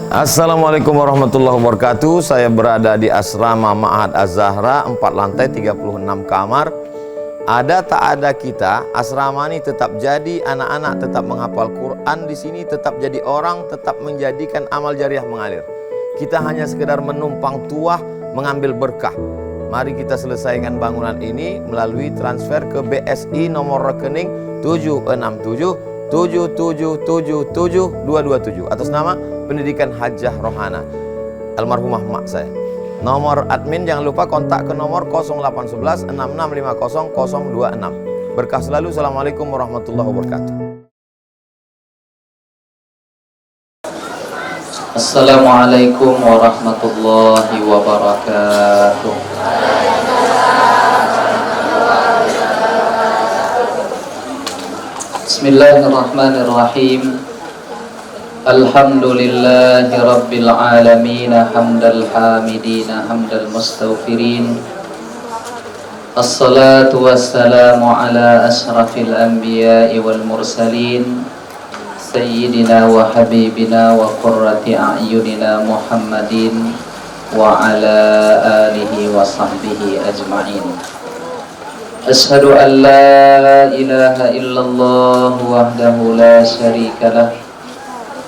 Assalamualaikum warahmatullahi wabarakatuh. Saya berada di asrama Ma'had Az-Zahra, 4 lantai 36 kamar. Ada tak ada kita, asrama ini tetap jadi, anak-anak tetap menghafal Quran di sini, tetap jadi orang, tetap menjadikan amal jariah mengalir. Kita hanya sekedar menumpang tuah, mengambil berkah. Mari kita selesaikan bangunan ini melalui transfer ke BSI nomor rekening 76777772227 atas nama Pendidikan Hajah Rohana almarhumah mak saya. Nomor admin jangan lupa kontak ke nomor 0811 6650 026. Berkah selalu. Assalamualaikum warahmatullahi wabarakatuh. Assalamualaikum warahmatullahi wabarakatuh. Bismillahirrahmanirrahim. Alhamdulillahi rabbil alamin, hamdal hamidin, hamdal mustaghfirin. Assalatu wassalamu ala ashrafil anbiya'i wal mursalin, Sayyidina wa habibina wa qurrati a'yunina Muhammadin wa ala alihi wa sahbihi ajma'in. Ashhadu an la ilaha illallah wahdahu la syarika lah,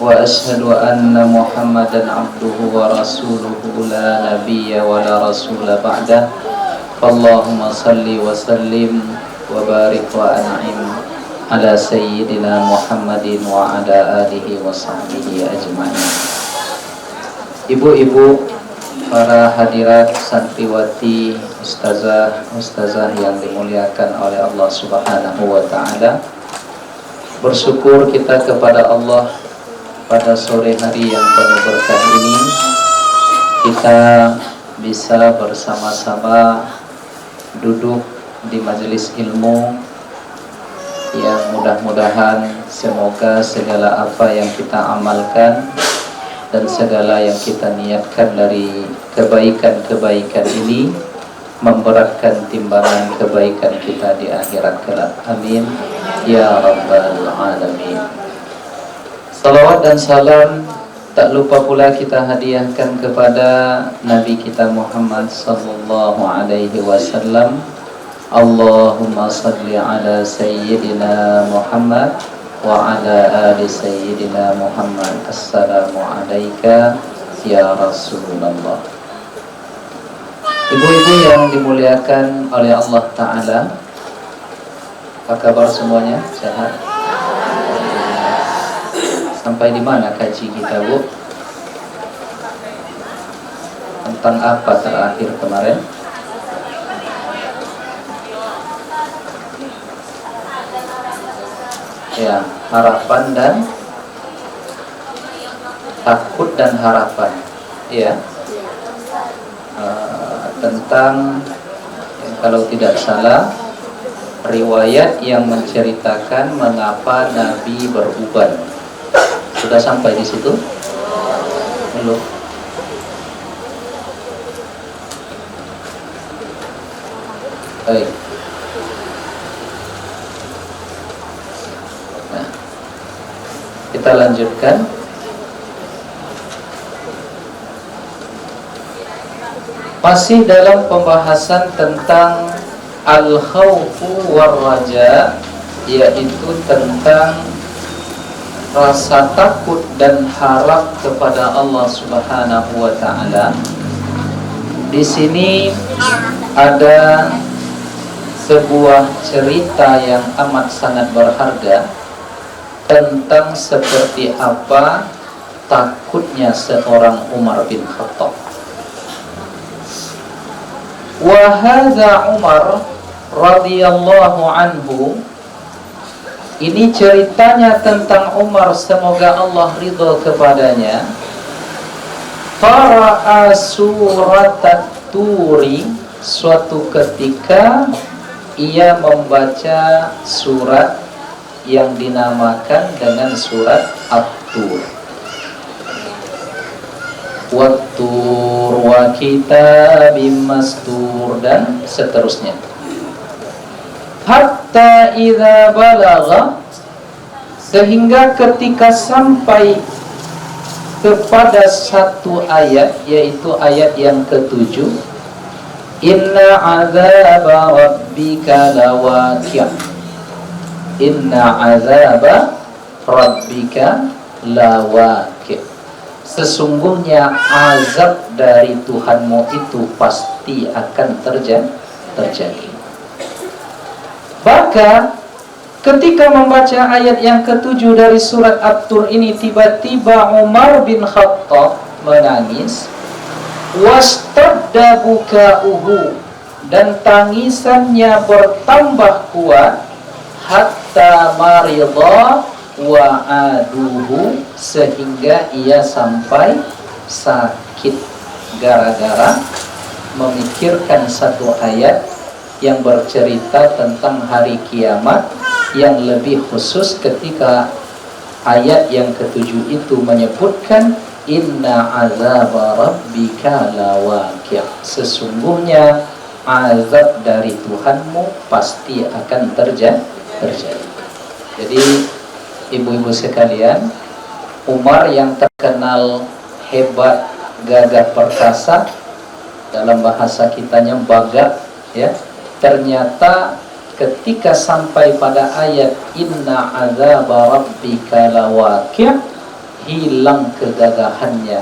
wa ashhadu anna Muhammadan abduhu wa rasuluhu la nabiyya wa la rasula ba'dah. Allahumma salli wa sallim wa barik wa an'im ala sayyidina Muhammadin wa ala alihi wa sahbihi ajma'in. Ibu-ibu, para hadirat, santriwati, ustazah yang dimuliakan oleh Allah Subhanahu wa ta'ala, bersyukur kita kepada Allah pada sore hari yang penuh berkah ini kita bisa bersama-sama duduk di majelis ilmu yang mudah-mudahan semoga segala apa yang kita amalkan dan segala yang kita niatkan dari kebaikan-kebaikan ini memberatkan timbangan kebaikan kita di akhirat kelak. Amin ya rabbal alamin. Salawat dan salam tak lupa pula kita hadiahkan kepada Nabi kita Muhammad sallallahu alaihi wasallam. Allahumma salli ala sayyidina Muhammad wa ala ali sayyidina Muhammad. Assalamu alayka ya Rasulullah. Ibu-ibu yang dimuliakan oleh Allah Ta'ala, apa kabar semuanya? Sehat? Sampai di mana kaji kita, Bu? Tentang apa terakhir kemarin? Ya, harapan dan takut dan harapan. Ya, tentang kalau tidak salah riwayat yang menceritakan mengapa Nabi beruban. Sudah sampai di situ? Belum. Baik. Nah, kita lanjutkan. Masih dalam pembahasan tentang al-khawfu war-raja, yaitu tentang rasa takut dan harap kepada Allah Subhanahu wa ta'ala. Di sini ada sebuah cerita yang amat sangat berharga tentang seperti apa takutnya seorang Umar bin Khattab. Wa hadza Umar radhiyallahu anhu. Ini ceritanya tentang Umar, semoga Allah ridha kepadanya. Qara'a surat At-Turi, suatu ketika ia membaca surat yang dinamakan dengan surat At-Tur. Wat-tur wa kitabim mastur, dan seterusnya. Hatta idza balagha, sehingga ketika sampai kepada satu ayat, yaitu ayat yang ke-7. Inna azaba rabbika lawaqi'. Inna azaba rabbika lawaqi'. Sesungguhnya azab dari Tuhanmu itu pasti akan terjadi. Bahkan ketika membaca ayat yang ke-7 dari surat At-Tur ini, tiba-tiba Umar bin Khattab menangis. Wastadda buka'uhu, dan tangisannya bertambah kuat. Hatta maridha wa aduhu, sehingga ia sampai sakit gara-gara memikirkan satu ayat yang bercerita tentang hari kiamat, yang lebih khusus ketika ayat yang ke-7 itu menyebutkan inna azaba rabbika lawaqi'. Sesungguhnya azab dari Tuhanmu pasti akan terjadi. Jadi ibu-ibu sekalian, Umar yang terkenal hebat, gagah perkasa, dalam bahasa kitanya bagak, ya, ternyata ketika sampai pada ayat inna azaba rabbika lawaqi', hilang kegagahannya,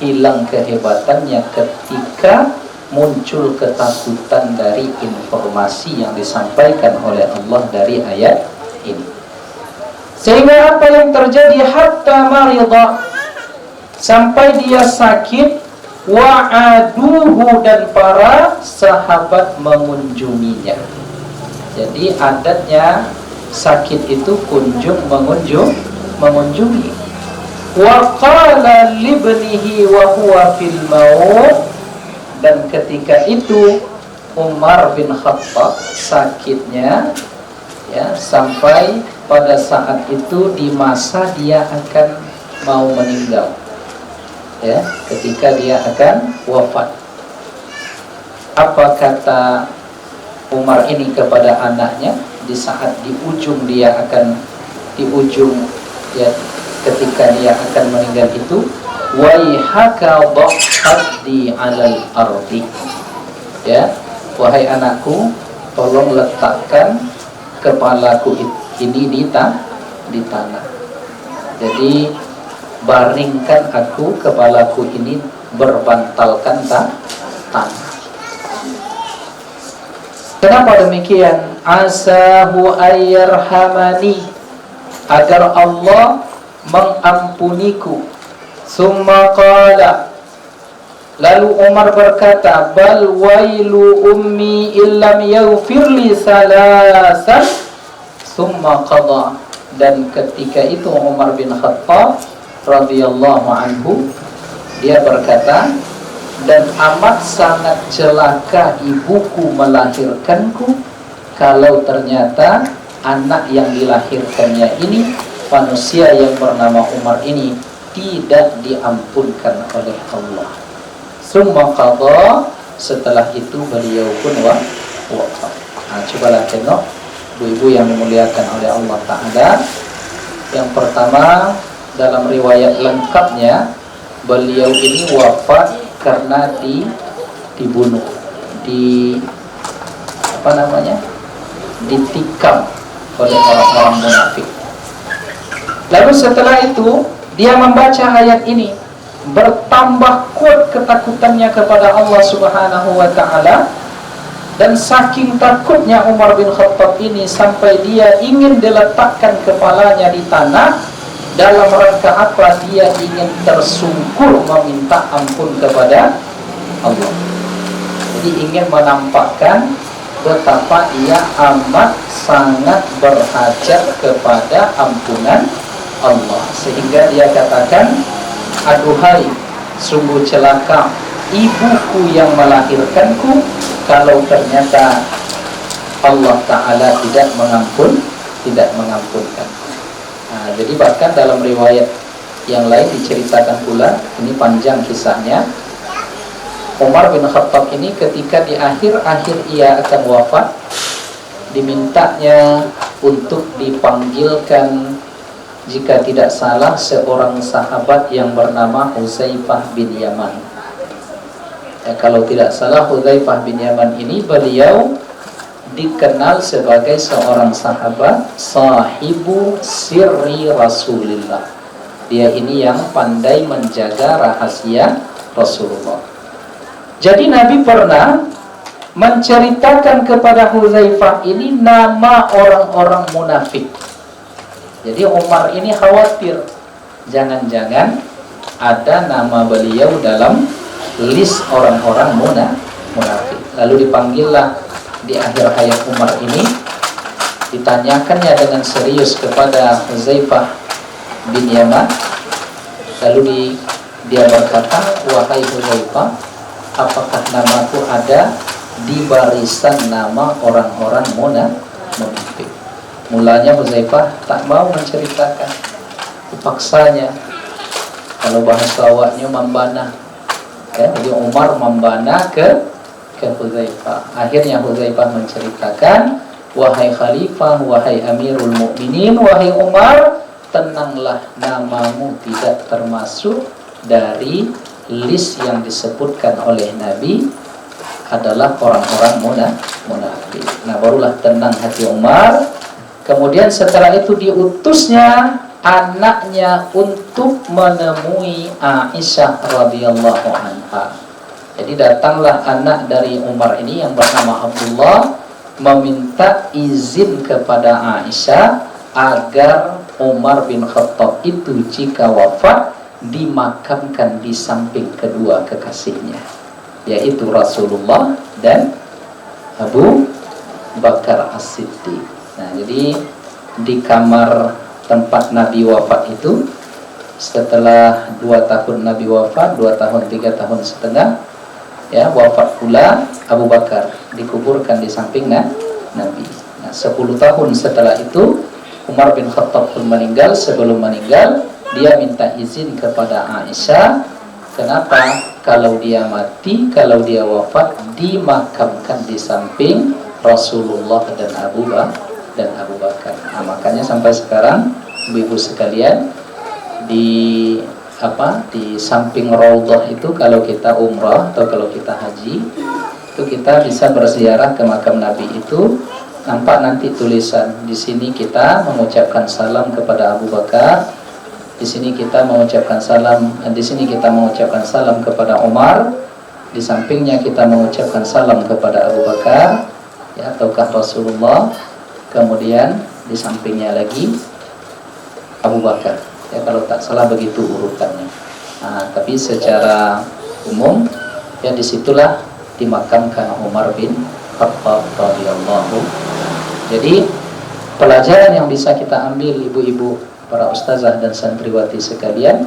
hilang kehebatannya ketika muncul ketakutan dari informasi yang disampaikan oleh Allah dari ayat ini. Sehingga apa yang terjadi? Hatta maridha, sampai dia sakit. Wa aduhu, dan para sahabat mengunjunginya. Jadi adatnya sakit itu mengunjungi. Wa qala libnihi wa huwa fil maut, dan ketika itu Umar bin Khattab sakitnya, ya, sampai pada saat itu di masa dia akan mau meninggal, ya, ketika dia akan wafat. Apa kata Umar ini kepada anaknya di saat di ujung ya, ketika dia akan meninggal itu? Waihaka dhahaddi 'alal ardi, ya, wahai anakku, tolong letakkan kepalaku ini di tanah. Jadi baringkan aku, kepalaku ini berbantalkan tanah. Kenapa demikian? Asahu ayyarhamani, agar Allah mengampuniku. Summa qala, lalu Umar berkata, bal wailu ummi illam yaghfirli salasan. Summa qada, dan ketika itu Umar bin Khattab radhiyallahu anhu, dia berkata, dan amat sangat celaka ibuku melahirkanku kalau ternyata anak yang dilahirkannya ini, manusia yang bernama Umar ini, tidak diampunkan oleh Allah. Summa qada, setelah itu beliau pun wafat. Nah, cobalah tengok ibu-ibu yang dimuliakan oleh Allah Ta'ala. Yang pertama, dalam riwayat lengkapnya, beliau ini wafat karena dibunuh, ditikam oleh orang-orang munafik. Lalu setelah itu dia membaca ayat ini, bertambah kuat ketakutannya kepada Allah Subhanahu wa Ta'ala. Dan saking takutnya Umar bin Khattab ini sampai dia ingin diletakkan kepalanya di tanah. Dalam rangka apa? Dia ingin tersungkur meminta ampun kepada Allah. Jadi ingin menampakkan betapa ia amat sangat berhajat kepada ampunan Allah. Sehingga dia katakan, aduhai, sungguh celaka ibuku yang melahirkanku kalau ternyata Allah Ta'ala tidak mengampunkan. Nah, jadi bahkan dalam riwayat yang lain diceritakan pula, ini panjang kisahnya, Umar bin Khattab ini ketika di akhir-akhir ia akan wafat, dimintanya untuk dipanggilkan jika tidak salah seorang sahabat yang bernama Hudzaifah bin Yaman. Ya, kalau tidak salah Hudzaifah bin Yaman ini beliau dikenal sebagai seorang sahabat sahibu sirri Rasulillah. Dia ini yang pandai menjaga rahasia Rasulullah. Jadi Nabi pernah menceritakan kepada Hudzaifah ini nama orang-orang munafik. Jadi Umar ini khawatir jangan-jangan ada nama beliau dalam list orang-orang munafik. Lalu dipanggillah di akhir hayat Umar ini, ditanyakannya dengan serius kepada Hudzaifah bin Yaman. Lalu dia berkata, "Wahai Hudzaifah, apakah namaku ada di barisan nama orang-orang munafik?" Mulanya Hudzaifah tak mau menceritakan, dipaksanya. Kalau bahasa awaknya membana, ya, jadi Umar membana ke Hudzaifah. Akhirnya Hudzaifah menceritakan, "Wahai Khalifah, wahai Amirul Mukminin, wahai Umar, tenanglah, namamu tidak termasuk dari list yang disebutkan oleh Nabi adalah orang-orang munafik." Nah, barulah tenang hati Umar. Kemudian setelah itu diutusnya anaknya untuk menemui Aisyah radhiyallahu anha. Jadi datanglah anak dari Umar ini yang bernama Abdullah meminta izin kepada Aisyah agar Umar bin Khattab itu jika wafat dimakamkan di samping kedua kekasihnya, yaitu Rasulullah dan Abu Bakar As-Siddiq. Nah, jadi di kamar tempat Nabi wafat itu, setelah 2 tahun Nabi wafat, 2 tahun 3 tahun setengah, ya, wafat pula Abu Bakar, dikuburkan di samping Nabi. Nah, 10 tahun setelah itu Umar bin Khattab pun meninggal. Sebelum meninggal, dia minta izin kepada Aisyah, kenapa kalau dia mati, kalau dia wafat, dimakamkan di samping Rasulullah dan Abu Bakar. Nah, makanya sampai sekarang ibu-ibu sekalian, di samping Raudhah itu kalau kita umrah atau kalau kita haji, itu kita bisa berziarah ke makam Nabi itu. Nampak nanti tulisan di sini kita mengucapkan salam kepada Abu Bakar, di sini kita mengucapkan salam, di sini kita mengucapkan salam kepada Umar, di sampingnya kita mengucapkan salam kepada Abu Bakar, ya, ataukah Rasulullah. Kemudian di sampingnya lagi Abu Bakar, ya, kalau tak salah begitu urutannya. Nah, tapi secara umum, ya, disitulah dimakamkan Umar bin Khattab radhiyallahu. Jadi pelajaran yang bisa kita ambil ibu-ibu, para ustazah dan santriwati sekalian,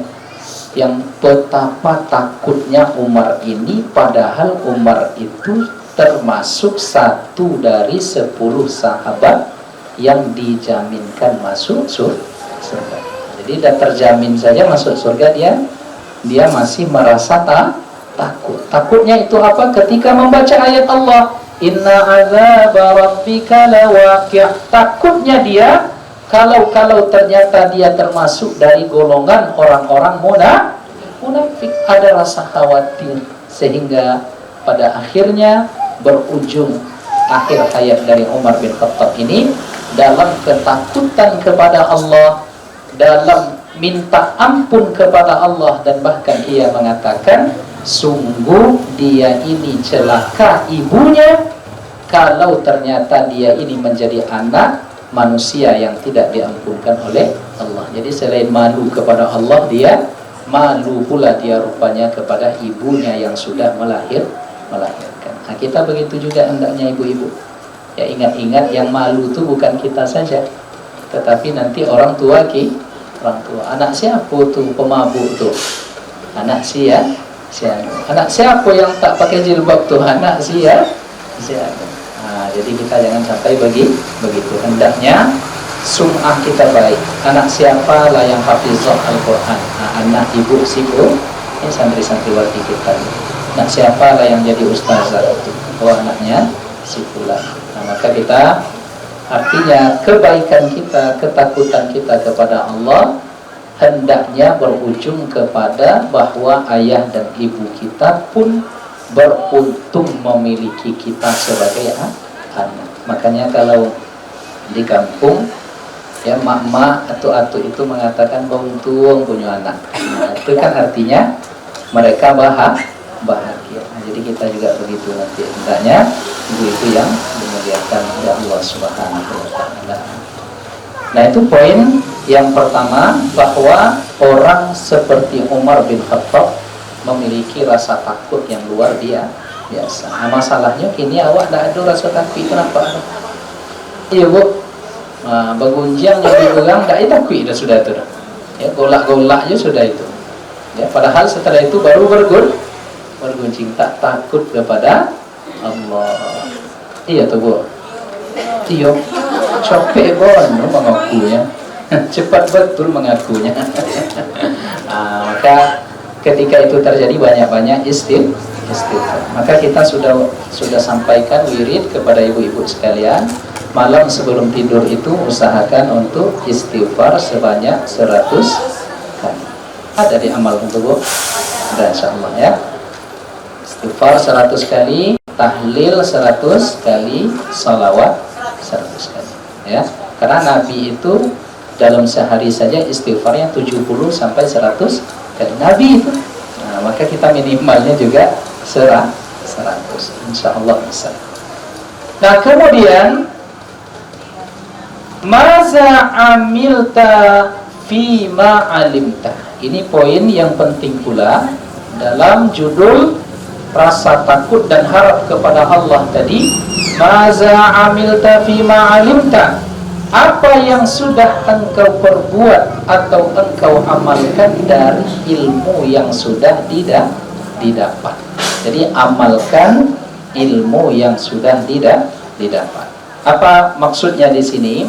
yang betapa takutnya Umar ini, padahal Umar itu termasuk satu dari 10 sahabat yang dijaminkan masuk surga. Jadi dah terjamin saja masuk surga, dia masih merasa takut. Takutnya itu apa? Ketika membaca ayat Allah, "Inna azaba rabbika lawaqi'." Takutnya dia kalau ternyata dia termasuk dari golongan orang-orang munafik, ada rasa khawatir, sehingga pada akhirnya berujung akhir hayat dari Umar bin Khattab ini dalam ketakutan kepada Allah, dalam minta ampun kepada Allah, dan bahkan ia mengatakan, sungguh dia ini celaka ibunya kalau ternyata dia ini menjadi anak manusia yang tidak diampunkan oleh Allah. Jadi selain malu kepada Allah, dia malu pula dia rupanya kepada ibunya yang sudah melahirkan. Nah, kita begitu juga hendaknya ibu-ibu. Ya, ingat-ingat yang malu itu bukan kita saja, tetapi nanti orang tua. Anak siapa tuh pemabuk tuh? Anak anak siapa yang tak pakai jilbab tuh? Anak siapa? Nah, jadi kita jangan sampai begitu. Hendaknya sum'ah kita baik. Anak siapa lah yang hafizah Al-Quran? Nah, anak ibu siku, ini santri-santriwati kita. Anak siapa lah yang jadi ustazah itu? Oh, anaknya si fulan. Nah, maka kita Artinya kebaikan kita, ketakutan kita kepada Allah hendaknya berujung kepada bahwa ayah dan ibu kita pun beruntung memiliki kita sebagai anak. Makanya kalau di kampung ya mak-mak atau atu itu mengatakan beruntung punya anak. Nah, itu kan artinya mereka bahagia. Nah, jadi kita juga begitu nanti hendaknya ibu-ibu yang dimuliakan oleh Allah Subhanahu wa taala. Nah, itu poin yang pertama, bahwa orang seperti Umar bin Khattab memiliki rasa takut yang luar biasa. Nah, masalahnya kini awak tidak ada rasa takut. Kenapa? Iya bu, nah, bergunjang jadi orang tidak takut dah sudah itu dah. Ya, golak-golak je sudah itu. Ya, padahal setelah itu baru berguncing, tak takut kepada Allah. Iya tuh bu. Iya, capek bon mengakunya. Cepat betul mengakunya. Nah, maka ketika itu terjadi banyak-banyak istighfar. Maka kita sudah sampaikan wirid kepada ibu-ibu sekalian, malam sebelum tidur itu usahakan untuk istighfar sebanyak 100 kali. Ada di amal untuk bu, ada insyaallah ya. Istighfar 100 kali, tahlil 100 kali, salawat 100 kali ya. Karena Nabi itu dalam sehari saja istighfarnya 70 sampai 100 kali Nabi itu. Nah, maka kita minimalnya juga 100, insyaallah bisa. Nah, kemudian maza amilta fima alimta. Ini poin yang penting pula dalam judul rasa takut dan harap kepada Allah tadi. Maza amilta fima alimta. Apa yang sudah engkau perbuat atau engkau amalkan dari ilmu yang sudah didapat. Jadi amalkan ilmu yang sudah didapat. Apa maksudnya di sini?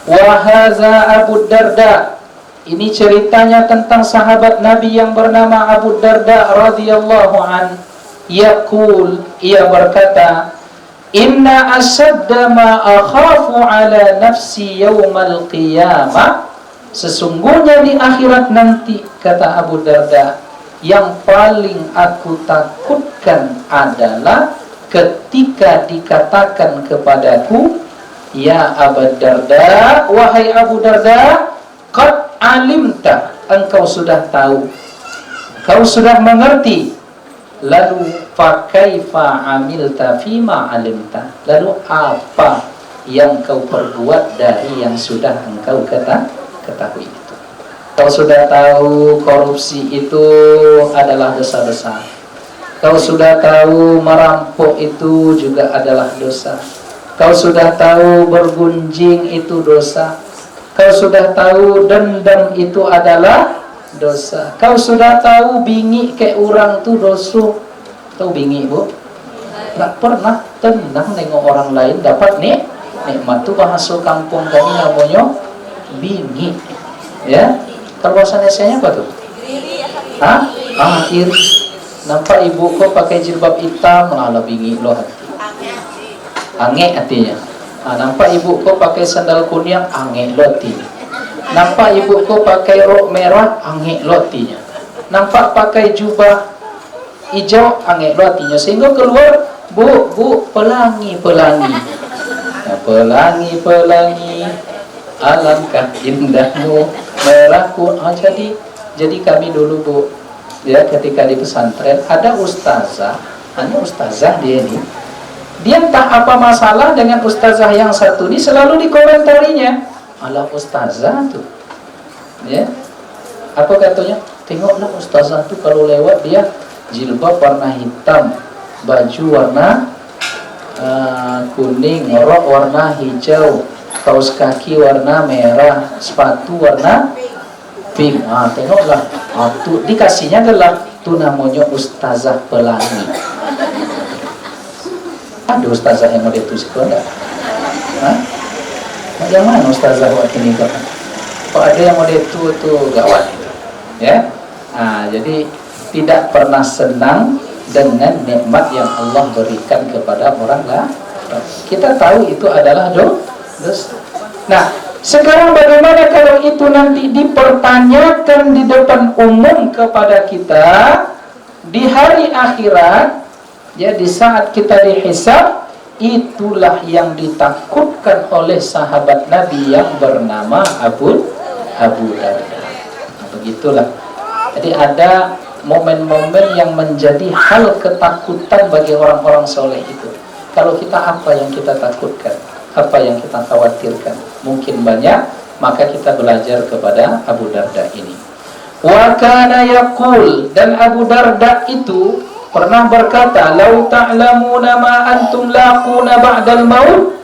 Wa hadza Abu Darda. Ini ceritanya tentang sahabat Nabi yang bernama Abu Darda radhiyallahu an. Yaqul, ia berkata, inna asadda ma akhafu ala nafsi yawmal qiyamah. Sesungguhnya di akhirat nanti, kata Abu Darda, yang paling aku takutkan adalah ketika dikatakan kepadaku, ya Abu Darda, wahai Abu Darda, qad alimta, engkau sudah tahu, kau sudah mengerti. Lalu fakaifa amilta fima alimta. Lalu apa yang kau perbuat dari yang sudah engkau ketahui itu? Kau sudah tahu korupsi itu adalah dosa besar. Kau sudah tahu merampok itu juga adalah dosa. Kau sudah tahu bergunjing itu dosa. Kau sudah tahu dendam itu adalah dosa. Kau sudah tahu bingi ke orang tu dosa. Tahu bingi bu? Tak pernah tenang nengok orang lain dapat nikmat tu. Bahasa kampung kami namanya bingi. Ya, kalau bahasa Indonesia apa tuh? Iri. Nampak ibu kau pakai jilbab hitam, malah bingi lo hati. Ange hatinya. Nampak ibu kau pakai sandal kuning, ange lo hatinya. Nampak ibu kau pakai rok merah, ange lo hatinya. Nampak pakai jubah hijau, ange lo hatinya. Sehingga keluar, bu, pelangi. Ya, pelangi, alangkah indahmu merahku. Jadi kami dulu bu, ya ketika di pesantren ada ustazah, dia ini, dia entah apa masalah dengan ustazah yang satu ini, selalu dikomentarinya. Alah ustazah tuh, ya, apa katanya? Tengoklah ustazah tuh kalau lewat dia jilbab warna hitam, baju warna kuning, rok warna hijau, kaos kaki warna merah, sepatu warna pink. Tengoklah, tuh dikasihnya gelap, tuh namanya ustazah pelangi. Ada ustazah yang model itu sekolah? Yang mana ustazah waktu ini kok? Kok ada yang model itu tuh gawat itu, ya? Jadi tidak pernah senang dengan nikmat yang Allah berikan kepada orang lain. Kita tahu itu adalah Terus, nah, sekarang bagaimana kalau itu nanti dipertanyakan di depan umum kepada kita di hari akhirat, ya, di saat kita dihisab, itulah yang ditakutkan oleh sahabat Nabi yang bernama Abu Darda. Nah, begitulah. Jadi ada momen-momen yang menjadi hal ketakutan bagi orang-orang soleh itu. Kalau kita, apa yang kita takutkan? Apa yang kita khawatirkan? Mungkin banyak, maka kita belajar kepada Abu Darda ini. Wa kana yaqul, dan Abu Darda itu pernah berkata, "Lau ta'lamuna ma antum laquna ba'dal maut."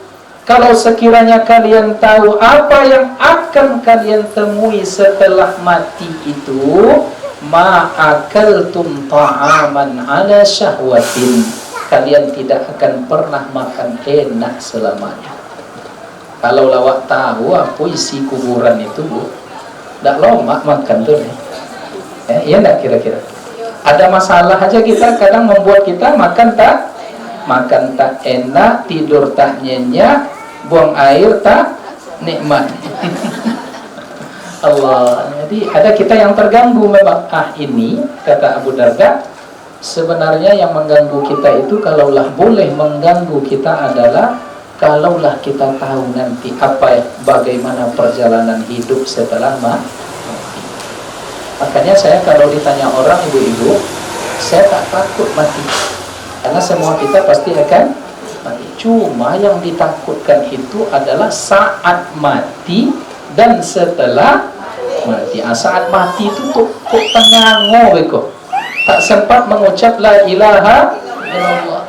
Kalau sekiranya kalian tahu apa yang akan kalian temui setelah mati itu, ma akaltum ta'aman ala syahwatin, kalian tidak akan pernah makan enak selamanya. Kalau lawak tahu apa isi kuburan itu, Bu, tak lama makan tuh nih. Iya enggak kira-kira? Ada masalah aja kita kadang membuat kita makan tak enak, tidur tak nyenyak, buang air tak nikmat. Allah. Jadi ada kita yang terganggu memang. Ini kata Abu Darda, sebenarnya yang mengganggu kita itu, kalaulah boleh mengganggu kita adalah kalaulah kita tahu nanti bagaimana perjalanan hidup setelah mati. Makanya saya kalau ditanya orang, ibu-ibu, saya tak takut mati, karena semua kita pasti akan mati. Cuma yang ditakutkan itu adalah saat mati dan setelah mati. Saat mati itu kok tengango beko, tak sempat mengucap la ilaha illallah.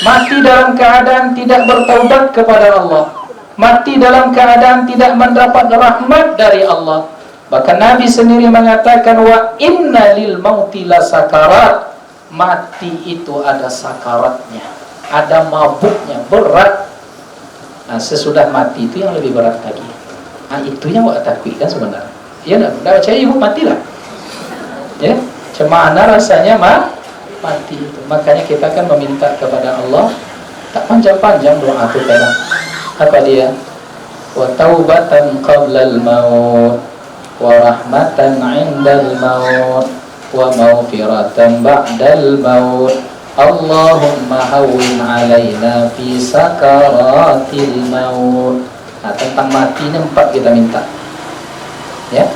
Mati dalam keadaan tidak bertaubat kepada Allah, mati dalam keadaan tidak mendapat rahmat dari Allah. Bahkan Nabi sendiri mengatakan, wa inna lil mauti la sakarat, mati itu ada sakaratnya, ada mabuknya, berat. Nah, sesudah mati itu yang lebih berat lagi. Nah, itu yang wak takut kan sebenarnya. Ya, tidak percaya ibu matilah. Ya, cemana rasanya mati itu. Makanya kita kan meminta kepada Allah, tak panjang-panjang doa kita. Apa dia? Wa taubatan qablal maut, wa rahmatan 'indal maut, wa maghfiratan ba'dal maut. Allahumma hawwin 'alaina fi sakaratil maut. Nah, tentang mati ini 4 kita minta. Ya.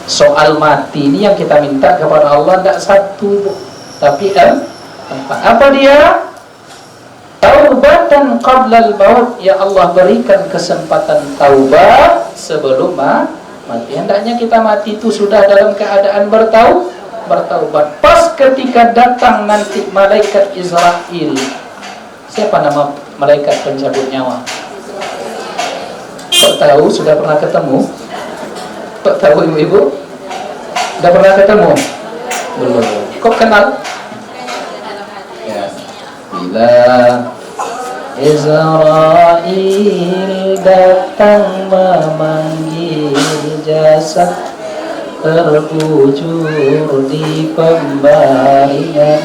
Soal mati ini yang kita minta kepada Allah tidak 1, tapi 4. Apa dia? Taubatan qablal maut, ya Allah berikan kesempatan taubat sebelum mati. Hendaknya kita mati itu sudah dalam keadaan bertaubat. Pas ketika datang nanti malaikat Israel. Siapa nama malaikat pencabut nyawa? Kok tahu? Sudah pernah ketemu? Kok tahu ibu-ibu? Sudah pernah ketemu? Belum. Kok kenal? Ya. Bila Israel datang memanggil jasad terbujur di pembaringan,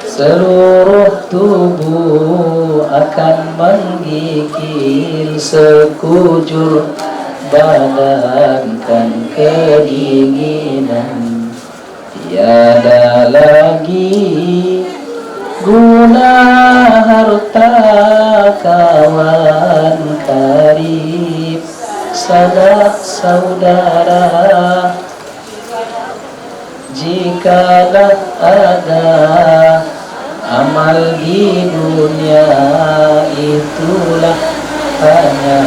seluruh tubuh akan menggigil sekujur badan kan kedinginan, tiada lagi guna harta kawan karib sanak saudara, jikalah ada amal di dunia itulah hanya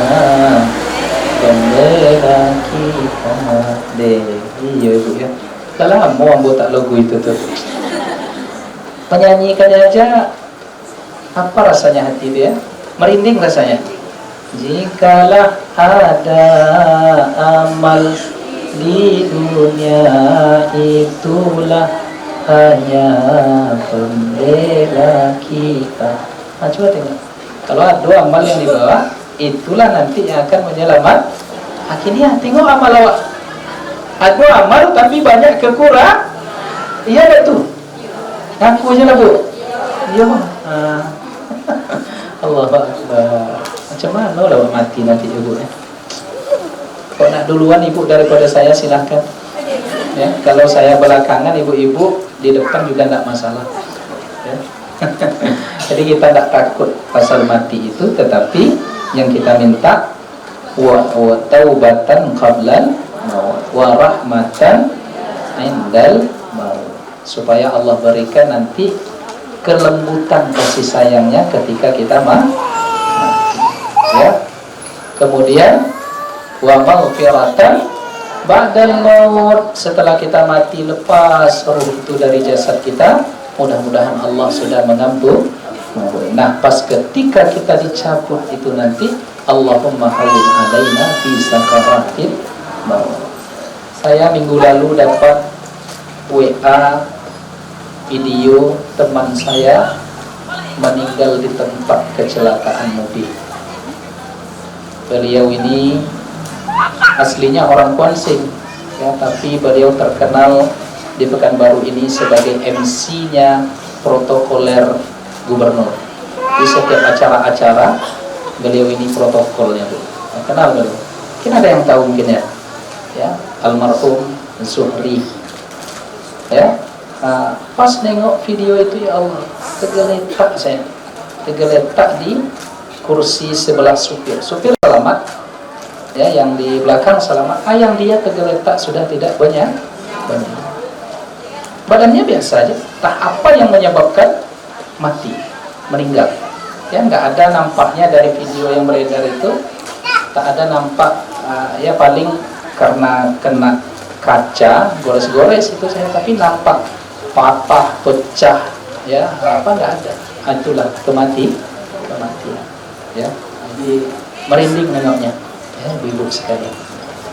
pembela kita deh. Iya ibu ya, dah lama ambo tak lagu itu tuh. Menyanyikannya aja apa rasanya hati dia? Merinding rasanya. Jikalah ada amal di dunia itulah hanya pembela kita. Nah, coba tengok. Kalau ada amal yang dibawa, itulah nanti yang akan menyelamat. Akhirnya tengok amal awak. Ada amal tapi banyak kekurangan. Iya tak tu? Aku je lah bu. Iya bang. Allah Akbar. Macam mana lah mati nanti ibu ya? Kalau nak duluan ibu daripada saya silahkan. Ya, kalau saya belakangan, ibu-ibu di depan juga tidak masalah. Ya. Jadi kita tidak takut pasal mati itu, tetapi yang kita minta wa taubatan qablan wa rahmatan indal maut, supaya Allah berikan nanti kelembutan kasih sayangnya ketika kita mati. Ya. Kemudian wa maghfiratan ba'dal maut, setelah kita mati, lepas ruh itu dari jasad kita, mudah-mudahan Allah sudah mengampuni. Nah, pas ketika kita dicabut itu nanti, Allahumma hawwin alaina fi sakaratil maut. Saya minggu lalu dapat WA video teman saya meninggal di tempat kecelakaan mobil. Beliau ini aslinya orang Kuansing, ya, tapi beliau terkenal di Pekanbaru ini sebagai MC-nya protokoler gubernur. Di setiap acara-acara beliau ini protokolnya, Bu. Kenal beliau? Mungkin ada yang tahu mungkin ya. Ya, almarhum Zuhri. Ya, pas nengok video itu, ya Allah, tergeletak saya, tergeletak di kursi sebelah supir. Supir selamat, ya, yang di belakang selamat. Yang dia tergeletak sudah tidak banyak. Badannya biasa aja. Entah apa yang menyebabkan mati, meninggal. Ya, nggak ada nampaknya dari video yang beredar itu. Tak ada nampak, ya paling karena kena kaca, gores-gores itu saya, tapi nampak patah, pecah, ya apa nggak ada. Itulah kematian. Ya, jadi merinding nengoknya. Ya, ibu sekali.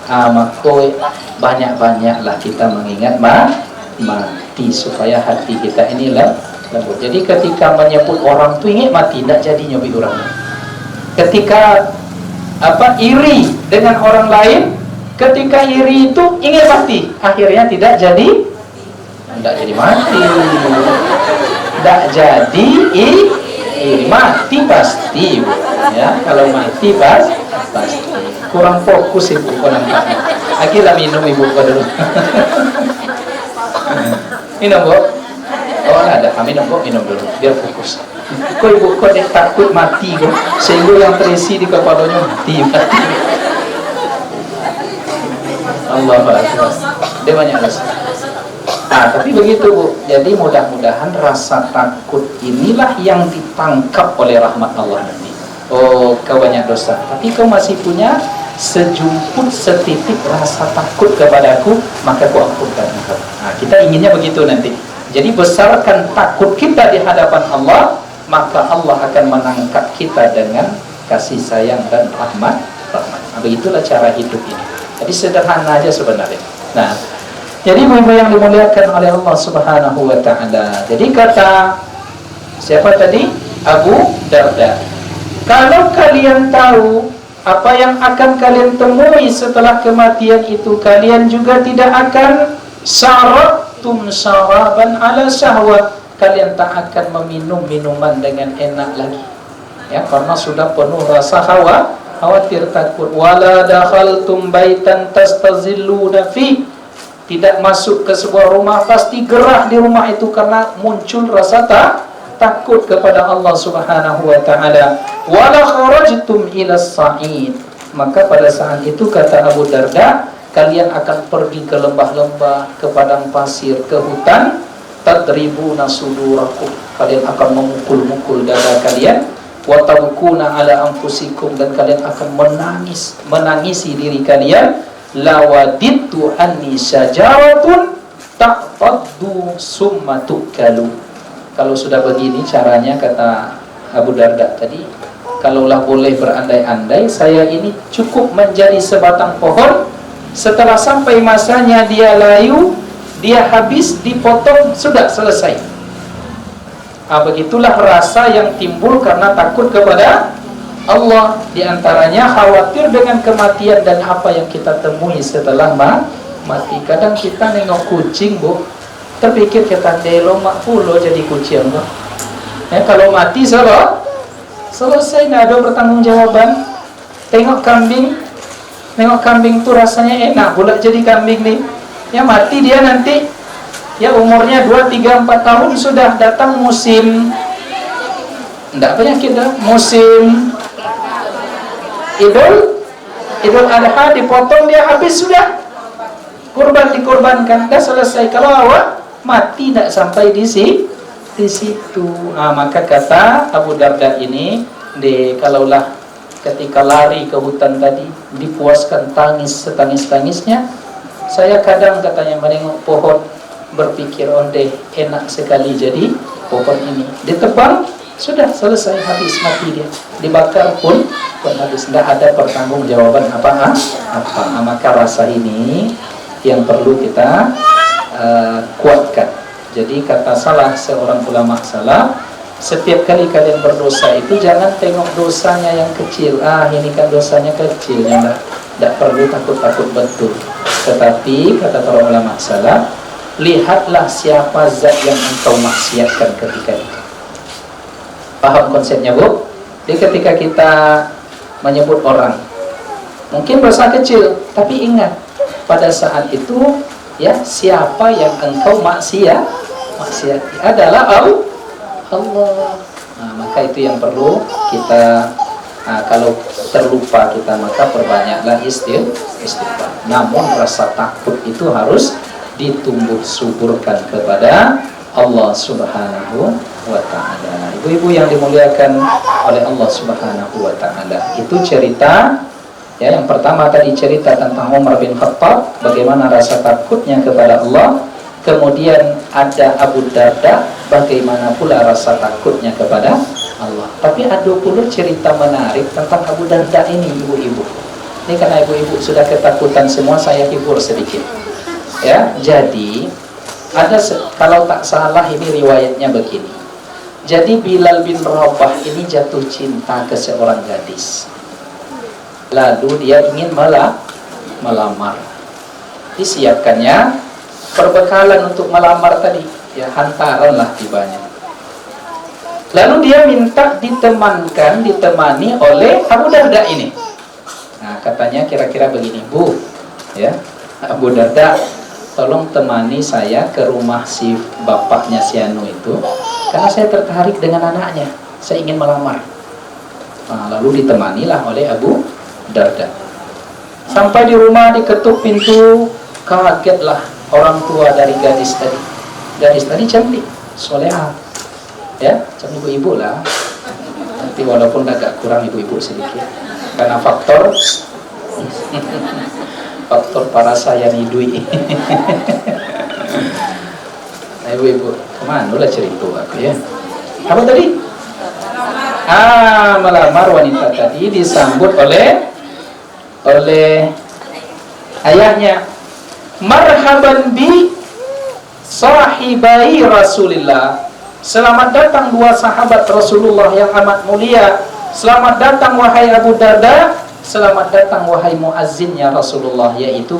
Maka banyak-banyaklah kita mengingat mati supaya hati kita ini lembut. Jadi ketika menyebut orang tu ingat mati, tidak jadi nyobi orang. Ketika iri dengan orang lain, ketika iri itu ingat mati, akhirnya tidak jadi mati, tidak jadi mati pasti, ya. Kalau mati pasti kurang fokus ibu nampaknya. Akhirnya minum ibu dulu. Minum Bu. Oh ada, minum Bu, minum dulu biar fokus. Kok ibu kok dia takut mati kok, sehingga yang terisi di kepalanya mati. Allah Akbar. Dia banyak alasan. Tapi begitu Bu. Jadi mudah-mudahan rasa takut inilah yang ditangkap oleh rahmat Allah nanti. Oh, kau banyak dosa, tapi kau masih punya sejumput setitik rasa takut kepadaku, maka ku ampunkan engkau. Kita inginnya begitu nanti. Jadi besarkan takut kita di hadapan Allah, maka Allah akan menangkap kita dengan kasih sayang dan rahmat. Begitulah cara hidup ini. Jadi sederhana aja sebenarnya. Nah, jadi ibu-ibu yang dimuliakan oleh Allah Subhanahu wa taala. Jadi kata siapa tadi? Abu Darda. Kalau kalian tahu apa yang akan kalian temui setelah kematian itu, kalian juga tidak akan syaratum syaraban ala syahwat. Kalian tak akan meminum minuman dengan enak lagi. Ya, karena sudah penuh rasa khawatir, takut. Wala dakhaltum baitan tastazilluna fi. Tidak masuk ke sebuah rumah pasti gerah di rumah itu karena muncul rasa takut kepada Allah Subhanahu wa taala. Wala kharajtum ila sa'id. Maka pada saat itu kata Abu Darda, kalian akan pergi ke lembah-lembah, ke padang pasir, ke hutan. Tadribuna sudurakum. Kalian akan memukul-mukul dada kalian. Wa tabkuna ala anfusikum, dan kalian akan menangisi diri kalian. Lawadittu anni syajaratun taqtaddu summa tukalu. Kalau sudah begini caranya, kata Abu Darda tadi, kalaulah boleh berandai-andai, saya ini cukup menjadi sebatang pohon. Setelah sampai masanya dia layu, dia habis, dipotong, sudah selesai. Begitulah rasa yang timbul karena takut kepada Allah. Di antaranya khawatir dengan kematian dan apa yang kita temui setelah mati. Kadang kita nengok kucing, Bu, terpikir kita delo mak pulo jadi kucing, Bu. Ya, kalau mati Selesai, nggak ada pertanggungjawaban. Tengok kambing tuh rasanya enak pula jadi kambing nih. Ya mati dia nanti. Ya umurnya 2, 3, 4 tahun sudah datang musim. Enggak penyakit dah. Musim Idul Adha dipotong, dia habis sudah. Dikorbankan, dah selesai. Kalau awak mati tidak sampai di situ. Nah, maka kata Abu Darda ini, kalaulah ketika lari ke hutan tadi dipuaskan tangis setangis-tangisnya, saya kadang katanya menengok pohon berpikir, onde enak sekali jadi pohon ini. Ditebang, sudah selesai, habis, mati dia. Dibakar pun habis, tidak ada pertanggungjawaban apa. Maka rasa ini yang perlu kita kuatkan. Jadi kata salah seorang ulama salaf, setiap kali kalian berdosa itu jangan tengok dosanya yang kecil. Ini kan dosanya kecil, tidak perlu takut-takut betul. Tetapi kata para ulama salaf, lihatlah siapa zat yang engkau maksiatkan ketika itu. Paham konsepnya, Bu? Jadi ketika kita menyebut orang, mungkin dosa kecil, tapi ingat pada saat itu ya, siapa yang engkau maksiati adalah Allah. Nah, maka itu yang perlu kita, kalau terlupa kita, maka perbanyaklah istighfar. Namun rasa takut itu harus ditumbuh suburkan kepada Allah Subhanahu wa ta'ala. Ibu-ibu yang dimuliakan oleh Allah Subhanahu wa ta'ala, itu cerita ya, yang pertama tadi cerita tentang Umar bin Khattab, bagaimana rasa takutnya kepada Allah. Kemudian ada Abu Darda, bagaimana pula rasa takutnya kepada Allah. Tapi ada pula cerita menarik tentang Abu Darda ini, ibu-ibu. Ini karena ibu-ibu sudah ketakutan semua, saya hibur sedikit. Ya, jadi ada kalau tak salah ini riwayatnya begini. Jadi Bilal bin Rabah ini jatuh cinta ke seorang gadis. Lalu dia ingin melamar. Disiapkannya perbekalan untuk melamar tadi, ya, hantaran lah tibanya. Lalu dia minta ditemani oleh Abu Darda ini. Nah, katanya kira-kira begini, Bu, ya, Abu Darda, tolong temani saya ke rumah si bapaknya si Anu itu, karena saya tertarik dengan anaknya, saya ingin melamar. Nah, lalu ditemanilah oleh Abu Darda. Sampai di rumah, diketuk pintu, kagetlah orang tua dari gadis tadi. Gadis tadi cantik, soleha, ya, macam ibu-ibu lah. Nanti walaupun agak kurang ibu-ibu sedikit, karena faktor para saya nidui. Nah, ibu-ibu, kemana lah cerita aku ya? Apa tadi? Melamar wanita tadi disambut oleh ayahnya. Marhaban bi sahibai Rasulillah. Selamat datang dua sahabat Rasulullah yang amat mulia. Selamat datang wahai Abu Darda. Selamat datang wahai muazzinnya Rasulullah, yaitu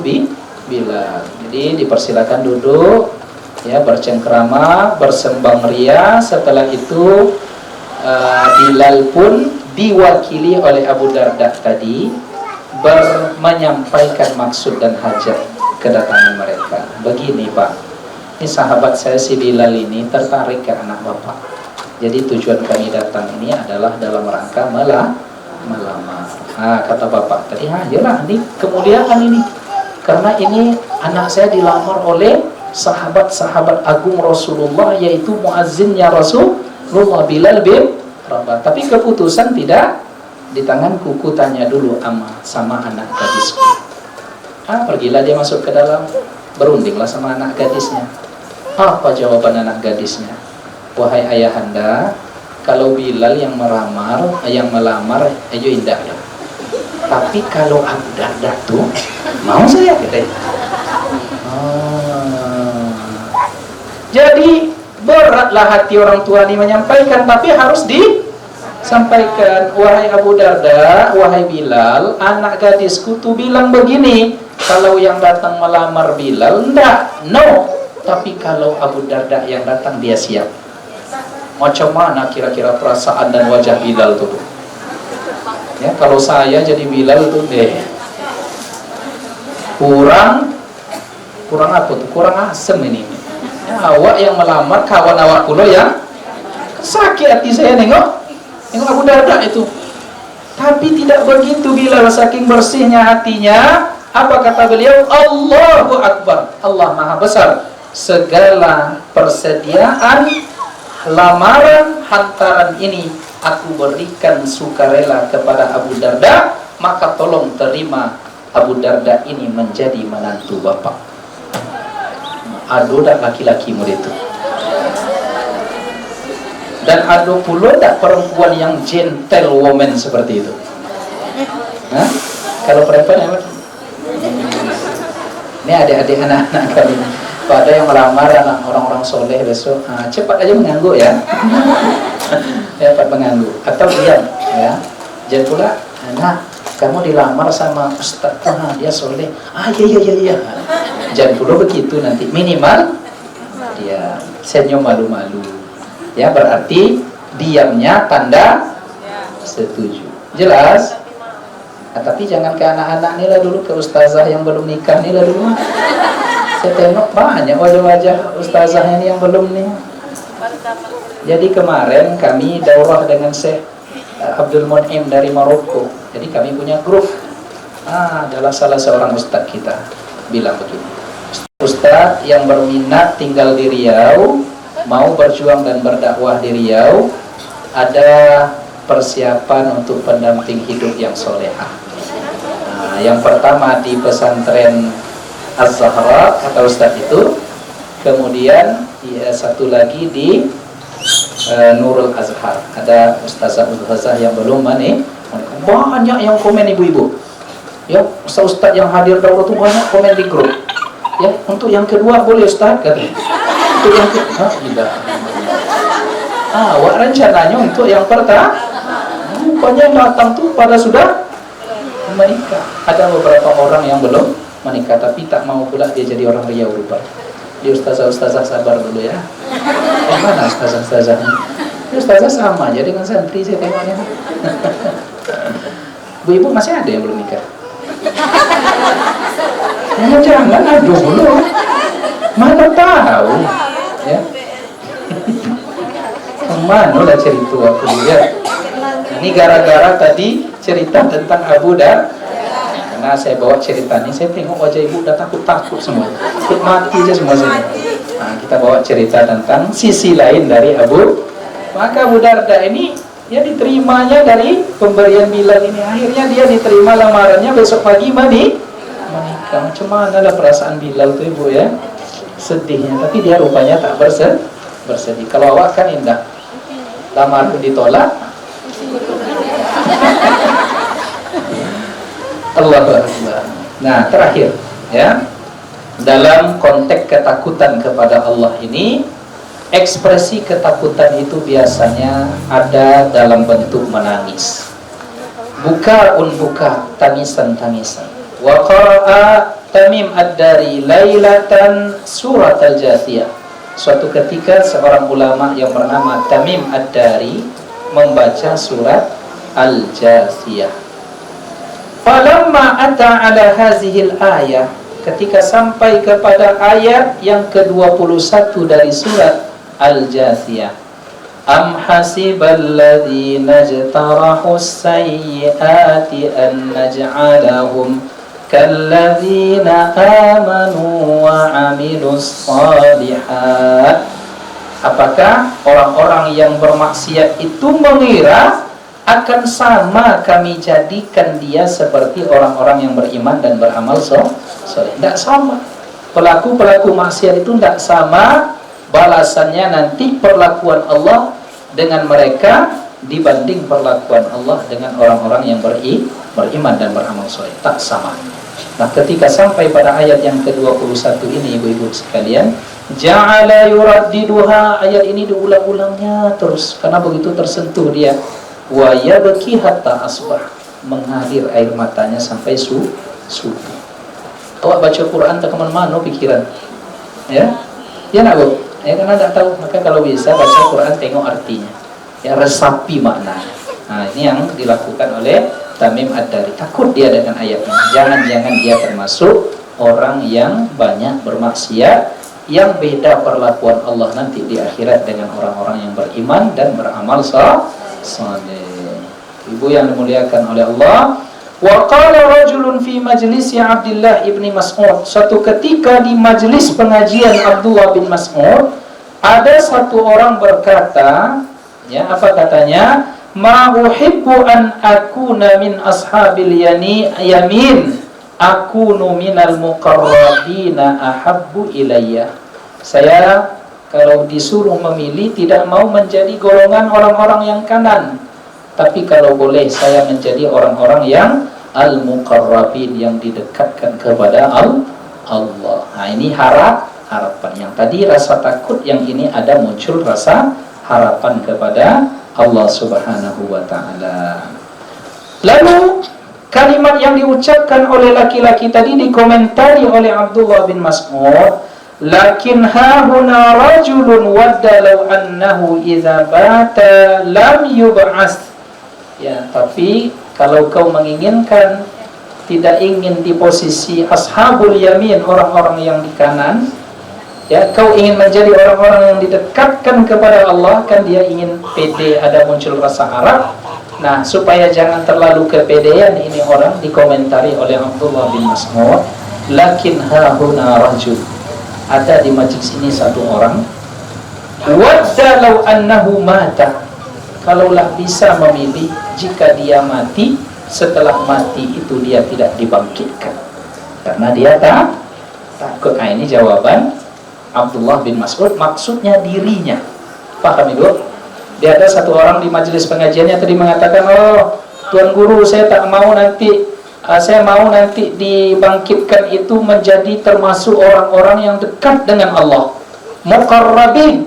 Bilal. Jadi dipersilakan duduk, ya, bercengkrama, bersembang ria. Setelah itu Bilal pun diwakili oleh Abu Darda tadi menyampaikan maksud dan hajat kedatangan mereka. Begini, Pak, ini sahabat saya si Bilal ini tertarik ke anak bapak. Jadi tujuan kami datang ini adalah dalam rangka melamar. Kata bapak tadi, yalah, ini kemuliaan ini, karena ini anak saya dilamar oleh sahabat-sahabat agung Rasulullah, yaitu muazzinnya Rasulullah, Bilal bin Rabah. Tapi keputusan tidak di tangan kuku, tanya dulu sama anak gadisku. Pergilah dia masuk ke dalam, berundinglah sama anak gadisnya. Apa jawaban anak gadisnya? Wahai ayahanda, kalau Bilal yang melamar, ayo indah ya. Tapi kalau Abu Darda tuh mau saya gitu. Jadi beratlah hati orang tua ini menyampaikan, tapi harus disampaikan. Wahai Abu Darda, wahai Bilal, anak gadisku tuh bilang begini, kalau yang datang melamar Bilal, enggak, no. Tapi kalau Abu Darda yang datang, dia siap. Macam mana kira-kira perasaan dan wajah Bilal tuh? Ya, kalau saya jadi Bilal tuh kurang apa tuh? Kurang asem ini. Ya, awak yang melamar kawan awak pula yang sakit hati saya nengok Abu Darda itu. Tapi tidak begitu Bilal, saking bersihnya hatinya. Apa kata beliau? Allahu Akbar, Allah Maha Besar. Segala persediaan lamaran hantaran ini aku berikan sukarela kepada Abu Darda, maka tolong terima Abu Darda ini menjadi menantu bapak. Ado dak laki-laki murid itu. Dan ada pula tak perempuan yang gentlewoman seperti itu. Hah? Kalau perempuan ini adik-adik anak-anak kami. Kalau ada yang melamar anak orang-orang soleh besok, cepat aja mengganggu ya. Cepat mengganggu atau diam ya. Jangan pula, nah kamu dilamar sama ustaz, dia soleh. Iya. Jangan pula begitu, nanti minimal dia senyum malu-malu. Ya, berarti diamnya tanda setuju. Jelas? Tapi jangan ke anak-anak nih lah dulu, ke ustazah yang belum nikah nih lah dulu. Saya tengok banyak wajah-wajah ustazahnya nih yang belum nih. Jadi kemarin kami daurah dengan Syekh Abdul Mun'im dari Maroko. Jadi kami punya grup. Adalah salah seorang ustaz kita bilang begini. Ustaz yang berminat tinggal di Riau, mau berjuang dan berdakwah di Riau, ada persiapan untuk pendamping hidup yang solehah. Yang pertama di pesantren Az-Zahra kata Ustaz itu, kemudian satu lagi di Nurul Azhar. Ada ustazah yang belum banyak yang komen ibu-ibu. Ya, ustaz yang hadir daurah itu banyak komen di grup. Ya, untuk yang kedua boleh Ustaz katanya. Untuk yang tidak. Wak rencananya untuk yang pertama. Rupanya yang datang tuh pada sudah menikah. Ada beberapa orang yang belum menikah tapi tak mau pula dia jadi orang Riau rupa. Di ustazah sabar dulu ya. Mana ustazah-ustazahnya? Ustazah sama aja dengan santri saya tengoknya. Bu-ibu masih ada yang belum nikah? Ya jangan aduh dulu. Mana tahu ya. Kemana lah cerita aku lihat. Ini gara-gara tadi cerita tentang Abu Darda. Karena saya bawa cerita ini, saya tengok wajah ibu udah takut-takut semua. Takut mati aja semua sini. Kita bawa cerita tentang sisi lain dari Abu. Maka Abu Darda ini dia diterimanya dari pemberian Bilal ini. Akhirnya dia diterima lamarannya, besok pagi menikah. Macam mana lah perasaan Bilal tuh ibu ya? Sedihnya, tapi dia rupanya tak bersedih. Kalau awak kan indah, lamar ditolak. Allahu Akbar. Nah, terakhir ya, dalam konteks ketakutan kepada Allah ini, ekspresi ketakutan itu biasanya ada dalam bentuk menangis. Buka, tangisan. Wa qara'a Tamim Ad-Dari lailatan surat Al-Jathiyah. Suatu ketika seorang ulama yang bernama Tamim Ad-Dari membaca surat Al-Jathiyah. Falamma ata ala hazihil ayah, ketika sampai kepada ayat yang ke-21 dari surat Al-Jathiyah. Am hasibal ladzina jtarahus sayyiati an naj'alahum kalladzina amanu wa amilus shalihat. Apakah orang-orang yang bermaksiat itu mengira akan sama kami jadikan dia seperti orang-orang yang beriman dan beramal soleh? Tidak sama. Pelaku-pelaku maksiat itu tidak sama balasannya nanti perlakuan Allah dengan mereka dibanding perlakuan Allah dengan orang-orang yang beriman dan beramal soleh. Tak sama. Nah, ketika sampai pada ayat yang ke-21 ini, ibu-ibu sekalian, ja'ala yuraddiduha, ayat ini diulang-ulangnya terus karena begitu tersentuh dia. Wa yabki hatta asbah, mengalir air matanya sampai subuh. Awak baca Quran tak kemana-mana pikiran, ya nak bu, ya karena tak tahu. Maka kalau bisa baca Quran tengok artinya, ya resapi makna. Nah, ini yang dilakukan oleh Tamim Ad-Dari. Takut dia dengan ayat ini. Jangan-jangan dia termasuk orang yang banyak bermaksiat, yang beda perlakuan Allah nanti di akhirat dengan orang-orang yang beriman dan beramal saleh. Ibu yang dimuliakan oleh Allah, wa qala rajulun fi majlisi Abdullah ibni Mas'ud. Suatu ketika di majlis pengajian Abdullah bin Mas'ud, ada satu orang berkata, ya, apa katanya? Ma uhibbu an akuna min ashabil yamin, akunu minal muqarrabina ahabbu ilayya. Saya kalau disuruh memilih tidak mau menjadi golongan orang-orang yang kanan, tapi kalau boleh saya menjadi orang-orang yang al-muqarrabin, yang didekatkan kepada Allah. Nah, ini harapan. Yang tadi rasa takut, yang ini ada muncul rasa harapan kepada Allah Subhanahu wa ta'ala. Lalu kalimat yang diucapkan oleh laki-laki tadi dikomentari oleh Abdullah bin Mas'ud, lakin hahuna rajulun wadda law annahu idza bata lam yub'ats. Ya, tapi kalau kau menginginkan, tidak ingin di posisi ashabul yamin, orang-orang yang di kanan, ya, kau ingin menjadi orang-orang yang didekatkan kepada Allah, kan dia ingin pede, ada muncul rasa harap. Nah, supaya jangan terlalu kepedean ini orang, dikomentari oleh Abdullah bin Mas'ud, lakin hahuna rajul, ada di majlis ini satu orang, wadda law annahu mata, kalaulah bisa memilih, jika dia mati, setelah mati itu dia tidak dibangkitkan karena dia takut. Nah, ini jawaban Abdullah bin Mas'ud, maksudnya dirinya. Paham Ibu? Dia ada satu orang di majelis pengajiannya tadi mengatakan, oh Tuan Guru, saya mau nanti dibangkitkan itu menjadi termasuk orang-orang yang dekat dengan Allah, muqarrabin.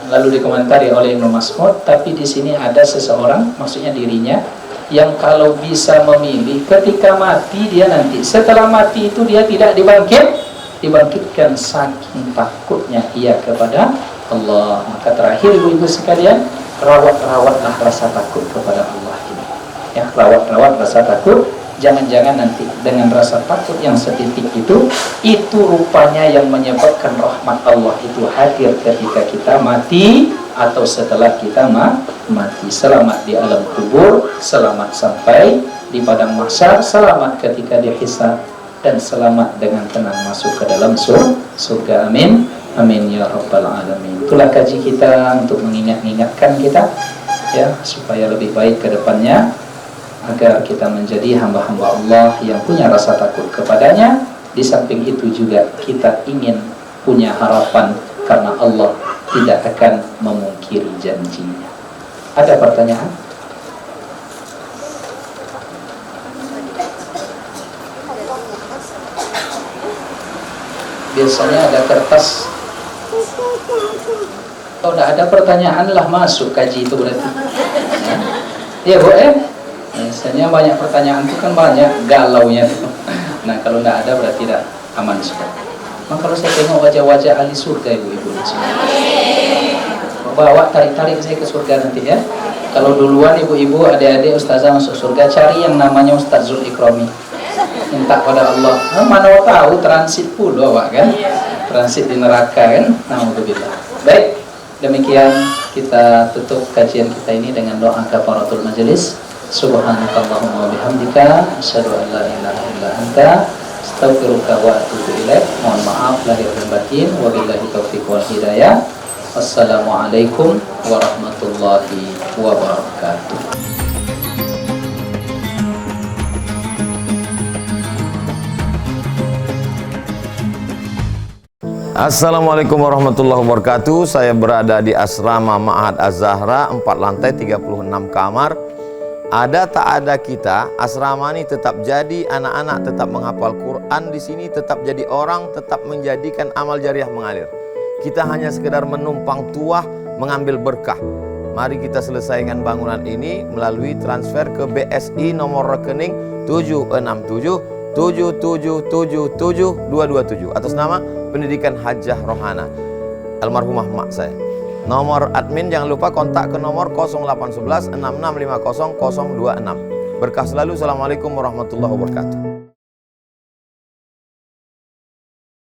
Lalu dikomentari oleh Ibnu Mas'ud, tapi di sini ada seseorang, maksudnya dirinya, yang kalau bisa memilih ketika mati, dia nanti setelah mati itu dia tidak dibangkitkan saking takutnya ia kepada Allah. Maka terakhir ibu-ibu sekalian, rawat-rawatlah rasa takut kepada Allah ini. Ya, rawat-rawat rasa takut. Jangan-jangan nanti dengan rasa takut yang setitik itu rupanya yang menyebabkan rahmat Allah itu hadir ketika kita mati atau setelah kita mati. Selamat di alam kubur, selamat sampai di padang mahsyar, selamat ketika dihisab, dan selamat dengan tenang masuk ke dalam surga. Amin. Amin ya rabbal alamin. Itulah kaji kita untuk mengingatkan kita, ya, supaya lebih baik ke depannya, agar kita menjadi hamba-hamba Allah yang punya rasa takut kepadanya. Di samping itu juga kita ingin punya harapan, karena Allah tidak akan memungkiri janjinya. Ada pertanyaan? Biasanya ada kertas. Kalau tidak ada pertanyaan lah masuk kaji itu berarti. Ya Bu, biasanya banyak pertanyaan itu kan banyak galaunya itu. Nah, kalau tidak ada berarti tidak aman sudah. Maka kalau saya tengok wajah-wajah ahli surga ibu-ibu, bawa tarik-tarik saya ke surga nanti ya. Kalau duluan ibu-ibu, adik-adik, ustazah masuk surga, cari yang namanya Ustaz Zul Ikrami. Minta pada Allah. Mana tahu transit pula Pak kan? Transit di neraka kan? Alhamdulillah. Baik, demikian kita tutup kajian kita ini dengan doa kafaratul majelis. Subhanakallahumma wa bihamdika asyhadu an la ilaha illa anta astaghfiruka wa atubu ilaik. Mohon maaf lahir dan batin. Wabillahi taufiq wal hidayah. Wassalamualaikum warahmatullahi wabarakatuh. Assalamualaikum warahmatullahi wabarakatuh. Saya berada di asrama Ma'had Az-Zahra, 4 lantai 36 kamar. Ada tak ada kita, asrama ini tetap jadi, anak-anak tetap menghafal Quran di sini, tetap jadi orang, tetap menjadikan amal jariah mengalir. Kita hanya sekedar menumpang tuah, mengambil berkah. Mari kita selesaikan bangunan ini melalui transfer ke BSI nomor rekening 767 7777227 atas nama Pendidikan Hajah Rohana, almarhumah mak saya. Nomor admin jangan lupa kontak ke nomor 0811 6650 026. Berkah selalu. Assalamualaikum warahmatullahi wabarakatuh.